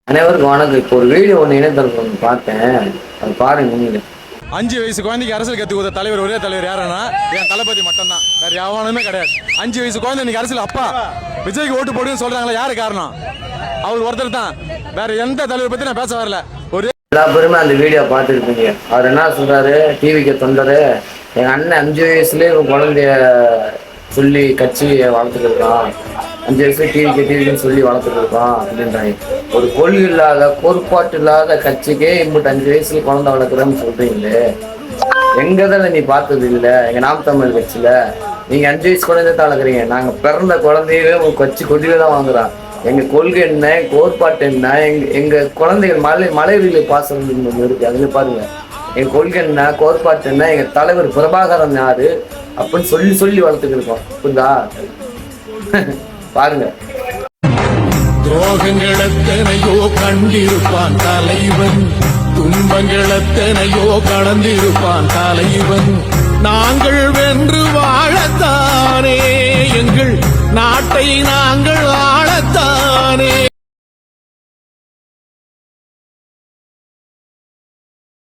அனைவருக்கும் வணக்கம். இப்போ ஒரு வீடியோ ஒன்று இணையதளத்தில் பார்த்தேன், அது பாருங்க நீங்க. 5 வயசு குழந்தைக்கு அரசியல் கற்றுக் கொடுத்த தலைவர் ஒரே தலைவர் யாருன்னா என் தளபதி மட்டும்தான், வேற எவனுமே கிடையாது. 5 வயசு குழந்தை இன்னைக்கு அரசியல் அப்பா விஜய்க்கு ஓட்டு போடுன்னு சொல்றாங்களா, யாரு காரணம்? அவர் ஒருத்தர் தான், வேற எந்த தலைவர் பத்தி நான் பேச வரல. ஒரே எல்லா பேருமே அந்த வீடியோ பார்த்துருப்பீங்க. அவர் என்ன சொல்றாரு, டிவிக்கு தொண்டரு, எங்க அண்ணன் 5 வயசுலேயே குழந்தைய சொல்லி கட்சியை வளர்த்துட்டு இருக்கான், 5 வயசுல டிவிக்குன்னு சொல்லி வளர்த்துட்டு இருக்கான் அப்படின்றாங்க. ஒரு கொள்கை இல்லாத கோட்பாட்டு இல்லாத கட்சிக்கே இம்பிட்டு 5 வயசுல குழந்தை வளர்க்குறேன்னு சொல்றீங்களே, எங்கதான் நீ பார்த்தது இல்லை? எங்க நாம் தமிழ் கட்சியில நீங்க 5 வயசு குழந்தை தான் வளர்க்குறீங்க. நாங்க பிறந்த குழந்தையவே உங்க கட்சி கொடியில தான் வாங்குறோம். எங்க கொள்கை என்ன, கோட்பாட்டு என்ன, எங்க குழந்தைகள் மலைவெளி பாசனம் இருக்கு, அதுல பாருங்க. எங்க கொள்கை என்ன, கோட்பாட்டு என்ன, எங்க தலைவர் பிரபாகரன் யாரு அப்படின்னு சொல்லி வளர்த்துட்டு இருக்கோம். புரியுதா? பாருங்க. துரோகங்கள் எத்தனையோ கண்டிருப்பான் தலைவன், துன்பங்கள் எத்தனையோ கடந்திருப்பான் தலைவன். நாங்கள் வென்று வாழத்தானே எங்கள் நாட்டை